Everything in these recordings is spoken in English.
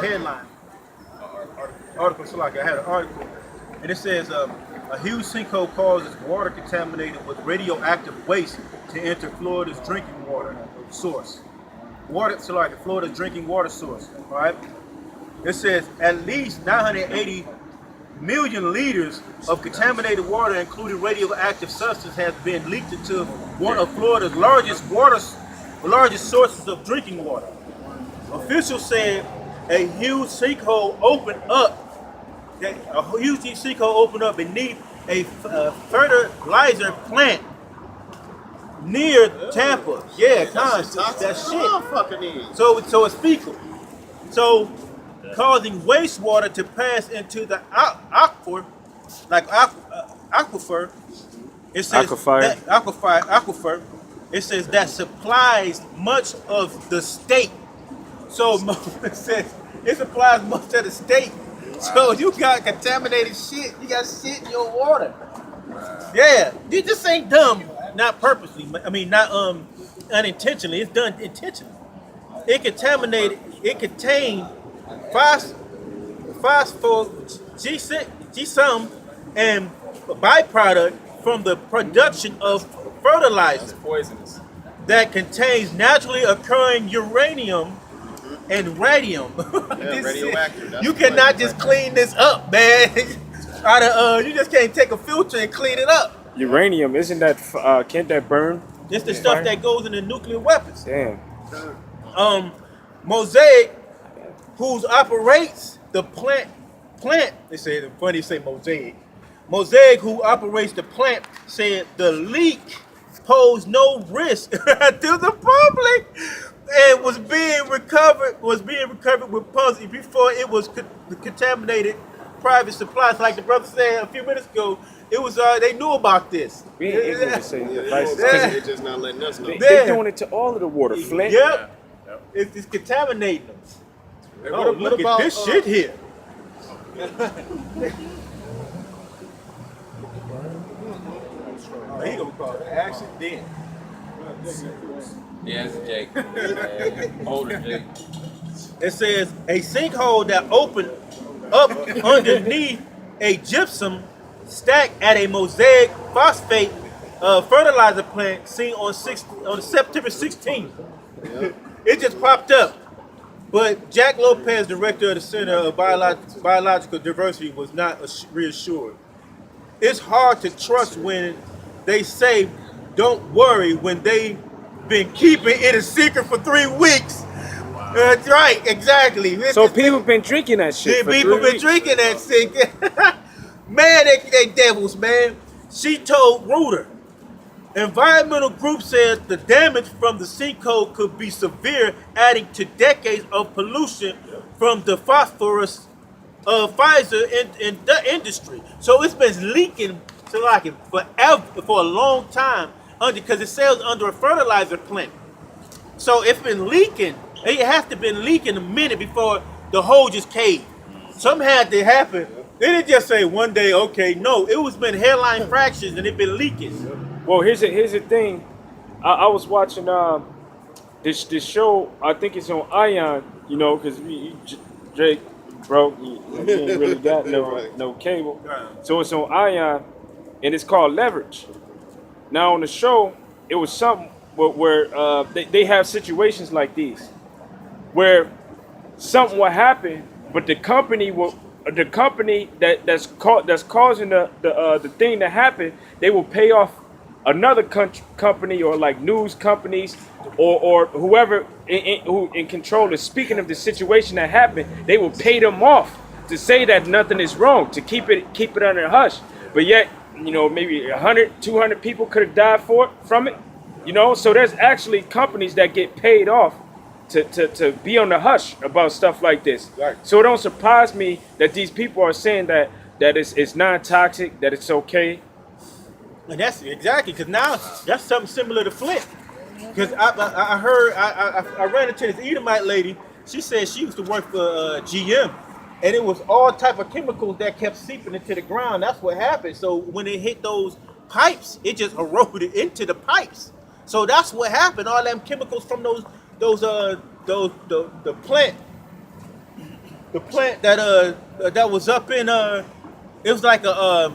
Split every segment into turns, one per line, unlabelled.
headline article. So like I had an article, and it says a huge sinkhole causes water contaminated with radioactive waste to enter Florida's drinking water source. Florida's drinking water source. All right. It says at least 980 million liters of contaminated water, including radioactive substance, has been leaked into one of Florida's largest sources of drinking water. Officials said a huge sinkhole opened up. Beneath a fertilizer plant near Tampa. Yeah, that shit. So it's fecal. So causing wastewater to pass into the aquifer, aquifer. It says aquifer. It says that supplies much of the state. So it says it supplies much of the state. So you got contaminated shit. You got shit in your water. Yeah, you just ain't dumb. Not purposely. I mean, not unintentionally. It's done intentionally. It contained phosphor G-sum and a byproduct from the production of fertilizer.
That's poisonous.
That contains naturally occurring uranium and radium.
Radioactive.
You cannot just clean this up, man. You just can't take a filter and clean it up.
Uranium, isn't that? Can't that burn?
It's the stuff that goes into nuclear weapons.
Damn.
Mosaic, who operates the plant. They say it's funny to say Mosaic. Mosaic, who operates the plant, said the leak posed no risk to the public and was being recovered with pumps before it was contaminated private supplies. Like the brother said a few minutes ago, it was they knew about this.
We ain't able to say devices.
They're just not letting us know.
They're doing it to all of the water. Flint.
Yep. It's contaminating them. Oh, look at this shit here. He gonna call it accident.
Yeah, it's Jake. Older Jake.
It says a sinkhole that opened up underneath a gypsum stack at a Mosaic phosphate fertilizer plant seen on September 16th. Yep. It just popped up. But Jack Lopez, director of the Center of Biological Diversity, was not reassured. It's hard to trust when they say, don't worry, when they've been keeping it a secret for 3 weeks. That's right, exactly.
So people been drinking that shit.
People been drinking that shit. Man, they devils, man. She told Reuter. Environmental group says the damage from the sinkhole could be severe, adding to decades of pollution from the phosphorus Pfizer in the industry. So it's been leaking forever, for a long time, because it sells under a fertilizer plant. So it's been leaking. It has to been leaking a minute before the hole just caved. Something had to happen. They didn't just say one day, okay. No, it was been hairline fractures and it been leaking.
Well, here's the thing. I was watching this show. I think it's on Ion. You know, because Jake broke. He ain't really got no cable. So it's on Ion, and it's called Leverage. Now on the show, it was something where they have situations like these, where something will happen, but the company that's causing the thing to happen, they will pay off another company or like news companies or whoever who in control is speaking of the situation that happened. They will pay them off to say that nothing is wrong, to keep it under hush. But yet, you know, maybe 100, 200 people could have died from it. You know, so there's actually companies that get paid off to be on the hush about stuff like this.
Right.
So it don't surprise me that these people are saying that it's non-toxic, that it's okay.
And that's exactly, because now that's something similar to Flint. Because I heard, I ran into this Edomite lady. She said she used to work for GM, and it was all type of chemicals that kept seeping into the ground. That's what happened. So when it hit those pipes, it just eroded into the pipes. So that's what happened. All them chemicals from the plant the plant that was up in it was like a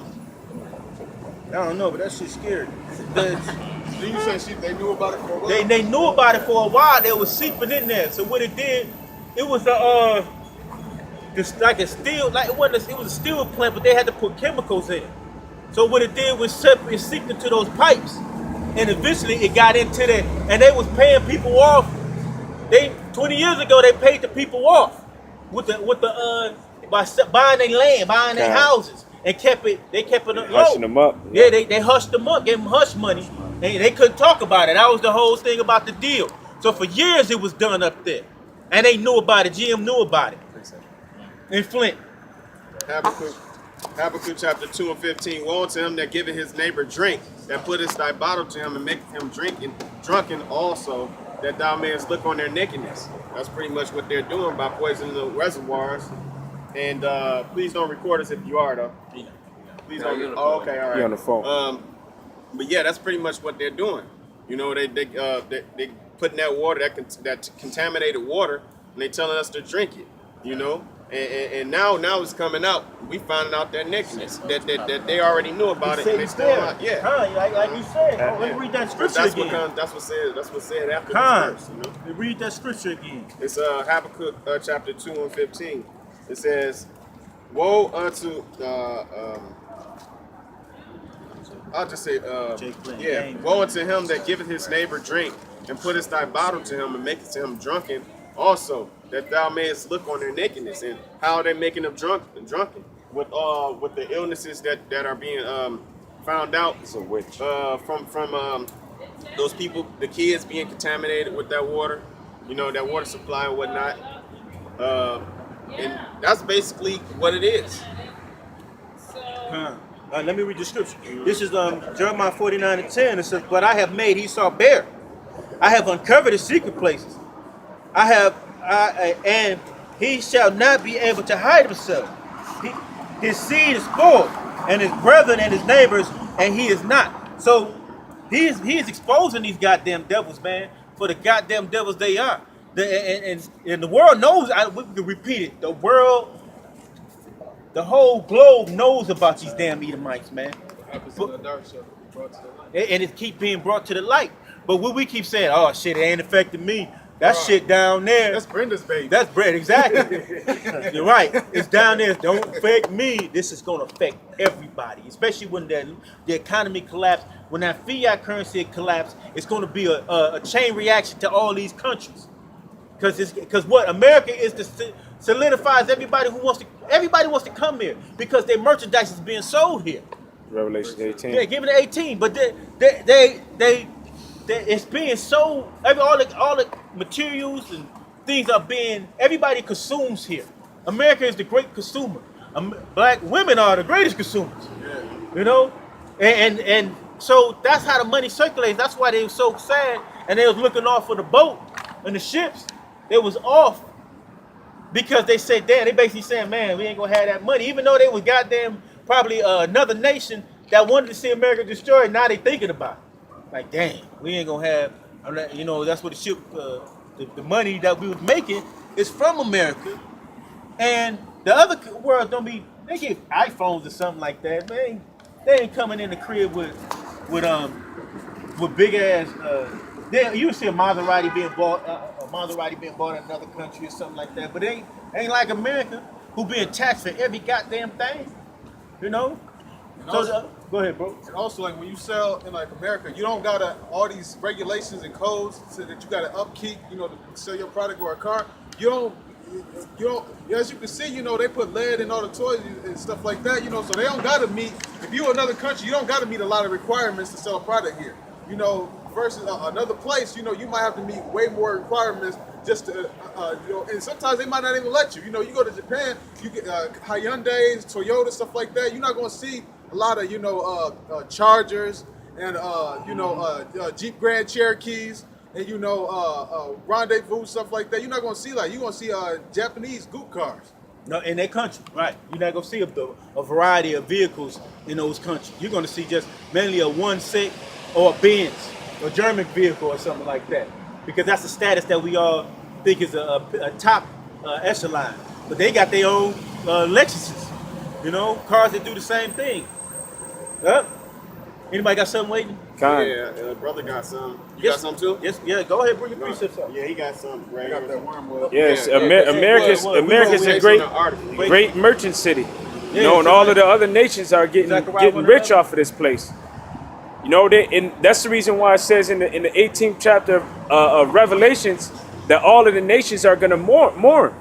I don't know, but that shit's scary.
So you say they knew about it for a while?
They knew about it for a while. They was seeping in there. So what it did, it was just like a steel, like it was a steel plant, but they had to put chemicals in it. So what it did was it seeped into those pipes, and eventually it got into there, and they was paying people off. 20 years ago they paid the people off with the by buying their land, buying their houses, and they kept it low.
Hushing them up.
Yeah, they hushed them up, gave them hush money. They couldn't talk about it. That was the whole thing about the deal. So for years it was done up there, and they knew about it. GM knew about it. In Flint.
Habakkuk chapter 2 and 15. Woe unto him that giveth his neighbor drink, that puttest thy bottle to him and maketh him drunken also, that thou mayest look on their nakedness. That's pretty much what they're doing by poisoning the reservoirs. And please don't record us if you are, though. Please don't. Oh, okay, all right.
You're on the phone.
But yeah, that's pretty much what they're doing. You know, they putting that water, that contaminated water, and they telling us to drink it. You know, and now it's coming out. We finding out their nakedness that they already knew about it. And they still not. Yeah.
Like you said. Let me read that scripture again.
That's what said after this verse. You know?
Read that scripture again.
It's Habakkuk chapter 2 and 15. It says, "Woe unto I'll just say, woe unto him that giveth his neighbor drink, and puttest thy bottle to him, and makest him drunken also, that thou mayest look on their nakedness." And how are they making them drunken? With the illnesses that are being found out from those people, the kids being contaminated with that water, you know, that water supply and whatnot. And that's basically what it is.
Let me read the scripture. This is Jeremiah 49 and 10. It says, "But I have made Esau bare. I have uncovered his secret places. And he shall not be able to hide himself. His seed is spoiled, and his brethren and his neighbors, and he is not." So he is exposing these goddamn devils, man, for the goddamn devils they are. And the world knows. We can repeat it. The world. The whole globe knows about these damn Edomites, man. And it keep being brought to the light. But what we keep saying, oh shit, it ain't affecting me. That shit down there.
That's Brenda's baby.
That's Brenda, exactly. You're right. It's down there. Don't affect me. This is gonna affect everybody, especially when the economy collapses. When that fiat currency collapses, it's gonna be a chain reaction to all these countries. Because what America is solidifies everybody wants to come here because their merchandise is being sold here.
Revelation 18.
Yeah, give it 18, but it's being sold. All the materials and things are being. Everybody consumes here. America is the great consumer. Black women are the greatest consumers. Yeah. You know, and so that's how the money circulates. That's why they were so sad, and they was looking off for the boat and the ships. They was off because they said, damn, they basically saying, man, we ain't gonna have that money. Even though they was goddamn probably another nation that wanted to see America destroyed, now they thinking about it. Like, dang, we ain't gonna have, you know, that's what the ship, the money that we was making is from America. And the other world they get iPhones or something like that. They ain't coming in the crib with big ass, you would see a Maserati being bought in another country or something like that. But it ain't like America, who being taxed for every goddamn thing, you know. Go ahead, bro.
And also, like when you sell in like America, you don't gotta all these regulations and codes so that you gotta upkeep, you know, to sell your product or a car. You don't. As you can see, you know, they put lead in all the toys and stuff like that. You know, so they don't gotta meet. If you're another country, you don't gotta meet a lot of requirements to sell a product here. You know. Versus another place, you know, you might have to meet way more requirements just to, you know, and sometimes they might not even let you. You know, you go to Japan, you get Hyundais, Toyota, stuff like that. You're not going to see a lot of, you know, Chargers and, you know, Jeep Grand Cherokees and, you know, Rendezvous, stuff like that. You're not going to see like, you're going to see Japanese goop cars.
No, in their country, right? You're not going to see a variety of vehicles in those countries. You're going to see just mainly a 1.6 or a Benz. A German vehicle or something like that, because that's the status that we all think is a top echelon. but they got their own Lexuses, you know, cars that do the same thing. Huh? Anybody got something waiting?
Yeah, brother got some. You got some too?
Yes, yeah. Go ahead, bring your precepts up.
Yeah, he got some. Right,
got that wormwood.
Yes,
Yeah,
America's a great merchant city. You know, and all of the other nations are getting rich off of this place. You know, and that's the reason why it says in the 18th chapter of Revelations that all of the nations are going to mourn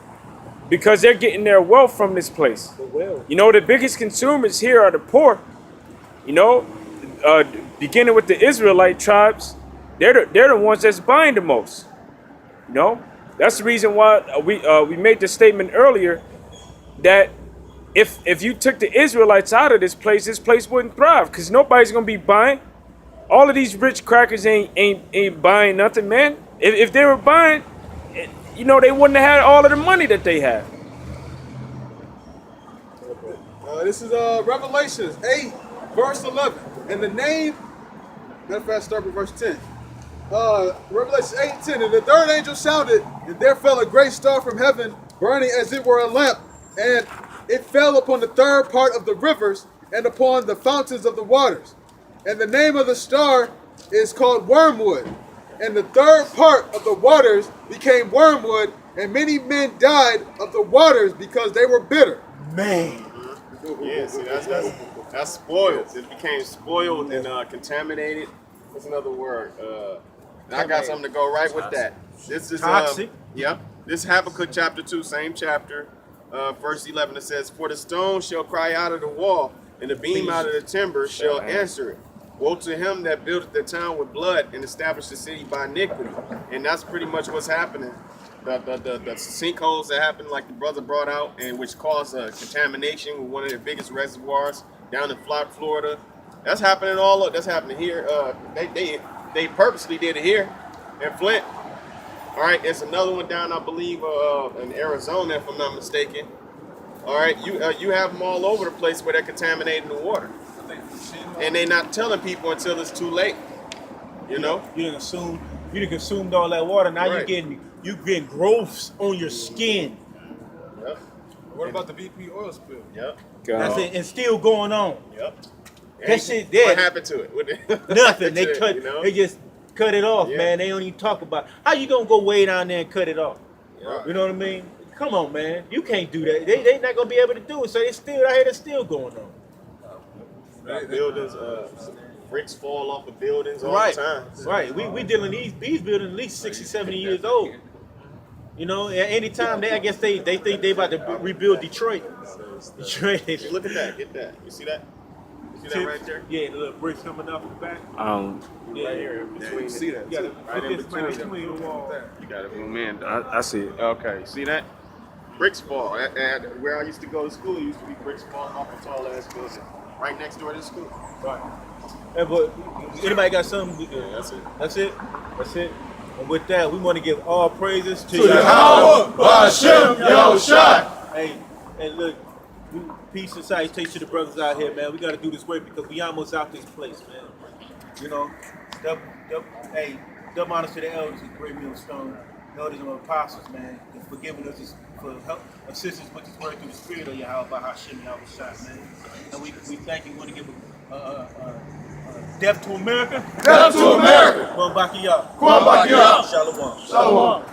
because they're getting their wealth from this place. You know, the biggest consumers here are the poor. You know, beginning with the Israelite tribes, they're the ones that's buying the most. You know, that's the reason why we made the statement earlier that if you took the Israelites out of this place wouldn't thrive because nobody's gonna be buying. All of these rich crackers ain't buying nothing, man. If they were buying, you know, they wouldn't have had all of the money that they have.
This is Revelations 8, verse 11. And the name, matter of fact, start with verse 10. Revelation 8:10. And the third angel sounded, and there fell a great star from heaven, burning as it were a lamp, and it fell upon the third part of the rivers and upon the fountains of the waters. And the name of the star is called Wormwood. And the third part of the waters became wormwood, and many men died of the waters because they were bitter.
Man.
Yeah, see, that's spoiled. It became spoiled and contaminated. What's another word? I got something to go right with that. This is
toxic.
Yep. This Habakkuk chapter 2, same chapter, verse 11. It says, "For the stone shall cry out of the wall, and the beam out of the timber shall answer it. Woe to him that buildeth the town with blood and established the city by iniquity." And that's pretty much what's happening. The sinkholes that happened, like the brother brought out, and which caused contamination with one of the biggest reservoirs down in Florida. That's happening all over. That's happening here. They purposely did it here in Flint. All right, it's another one down, I believe, in Arizona, if I'm not mistaken. All right, you have them all over the place where they're contaminating the water, and they're not telling people until it's too late. You know,
you done consumed all that water. Now
Right.
you getting growths on your skin.
Yep.
What about the BP oil spill?
Yep.
That's it, and still going on.
Yep.
That shit dead.
What happened to it?
Nothing. They cut.
You know?
They just cut it off,
Yeah.
man. They don't even talk about how you gonna go way down there and cut it off.
Right.
You know what I mean? Come on, man. You can't do that. They not gonna be able to do it. So it's still out here. It's still going on.
Buildings, bricks fall off of buildings all
Right.
the time.
Right. We dealing these buildings at least 60, 70 years old. You know, at any time I guess they think they about to rebuild Detroit. Detroit.
Look at that. Get that. You see that? You see that right there?
Yeah, the little bricks coming off the back. Yeah,
Right here in between.
You see that?
You gotta
Right
put
in
this
between.
the wall.
You got to zoom in.
I see it.
Okay, see that? Bricks fall. And where I used to go to school, it used to be bricks falling off a tall ass building right next door to the school.
Right. And but anybody got something?
Yeah, that's it.
That's it. That's it. And with that, we want to give all praises to
Yahweh, Ba'Shem, Yahushua.
Hey, and look, peace and salutation to the brothers out here, man. We got to do this work because we almost out this place, man. You know, double honors to the elders of Great Millstone, elders and apostles, man, and for giving us for help, assistance with this word through the spirit of Yahweh, Ba'Shem, Yahushua, man. And we thank you. We want to give death to America.
Death to America.
Kwambakia.
Kwambakia.
Shalom.
Shalom.